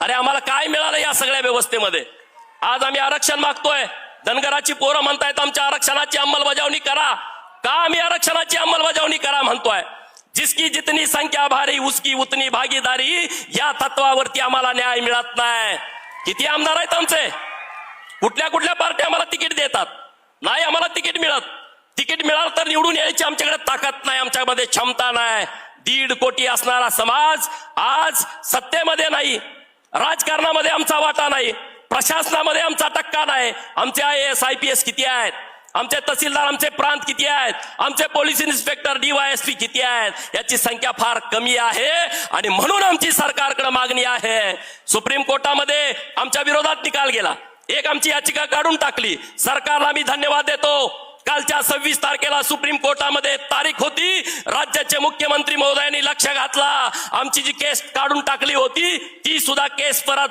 अरे आम्हाला काय मिळालं या सगळ्या व्यवस्थेमध्ये? आज आम्ही आरक्षण मागतोय, धनगराची पोरं म्हणतायत आमच्या आरक्षणाची अंमलबजावणी करा. का आम्ही आरक्षणाची अंमलबजावणी करा म्हणतोय? जिसकी जितनी संख्या भारी उसकी उतनी भागीदारी, या तत्वावरती आम्हाला न्याय मिळत नाही. किती आमदार आहेत आमचे? कुठल्या कुठल्या पार्टी आम्हाला तिकीट देतात? नाही आम्हाला तिकीट मिळत. तिकीट मिळालं तर निवडून यायची आमच्याकडे ताकद नाही, आमच्यामध्ये क्षमता नाही. 1.5 कोटी असणारा समाज आज सत्तेमध्ये नाही, राजकारणामध्ये आमचा वाटा नाही, प्रशासनामध्ये आमचा टक्का नाही. आमचे IAS IPS किती आहेत? आमचे तहसीलदार, आमचे प्रांत किती आहेत? आमचे पोलीस इन्स्पेक्टर DYSP किती आहेत? याची संख्या फार कमी आहे आणि म्हणून आमची सरकारकडे मागणी आहे. सुप्रीम कोर्टामध्ये आमच्या विरोधात निकाल गेला, एक आमची याचिका काढून टाकली. सरकारला मी धन्यवाद देतो. कालच्या 26 तारखेला सुप्रीम कोर्टामध्ये तारीख होती, राज्याचे मुख्यमंत्री महोदयांनी लक्ष घातला, आमची जी केस काढून टाकली होती ती सुद्धा केस परत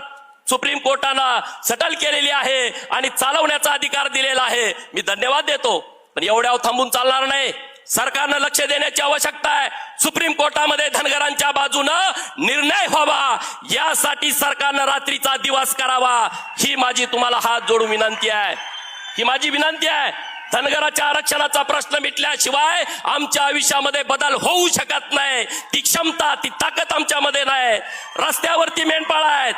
सुप्रीम कोर्टानं सेटल केलेली आहे आणि चालवण्याचा अधिकार दिलेला आहे. मी धन्यवाद देतो, पण एवढ्यावर थांबून चालणार नाही. सरकारनं लक्ष देण्याची आवश्यकता आहे. सुप्रीम कोर्टामध्ये धनगरांच्या बाजूनं निर्णय व्हावा, यासाठी सरकारनं रात्रीचा दिवस करावा. ही माझी तुम्हाला हात जोडून विनंती आहे, ही माझी विनंती आहे. धनगराच्या आरक्षणाचा प्रश्न मिटल्याशिवाय आमच्या आयुष्यामध्ये बदल होऊ शकत नाही. ती क्षमता, ती ताकद आमच्यामध्ये नाही. रस्त्यावरती मेंढपाळ आहेत,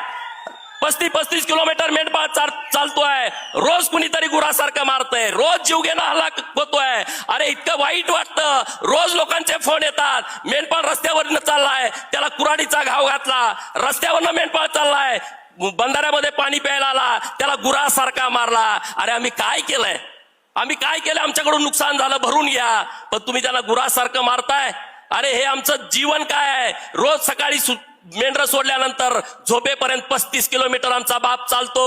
35 किलोमीटर मेंढपाळ चालतोय, रोज कुणीतरी गुरासारखं मारतंय, रोज जीव घेणं हल्ला होतोय. अरे इतकं वाईट वाटतं, रोज लोकांचे फोन येतात, मेंढपाळ रस्त्यावरनं चाललाय, त्याला कुऱ्हाडीचा घाव घातला, रस्त्यावरनं मेंढपाळ चाललाय, बंधाऱ्यामध्ये पाणी प्यायला आला, त्याला गुरासारखा मारला. अरे आम्ही काय केलंय? आम्ही काय केलं? आमच्याकडून नुकसान झालं, भरून घ्या, पण तुम्ही त्याला गुरासारखं मारताय. अरे हे आमचं जीवन काय आहे? रोज सकाळी मेंढर सोडल्यानंतर झोपेपर्यंत 35 किलोमीटर आमचा बाप चालतो,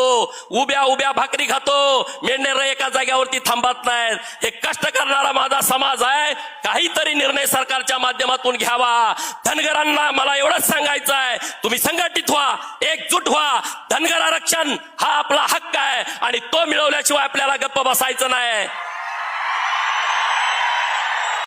उभ्या उभ्या भाकरी खातो, मेंढर एका जाग्यावरती थांबत नाहीत. हे कष्ट करणारा माझा समाज आहे, काहीतरी निर्णय सरकारच्या माध्यमातून घ्यावा. धनगरांना मला एवढंच सांगायचं आहे, तुम्ही संघटित व्हा, एकजूट व्हा. धनगर आरक्षण हा आपला हक्क आहे आणि तो मिळवल्याशिवाय आपल्याला गप्प बसायचं नाही.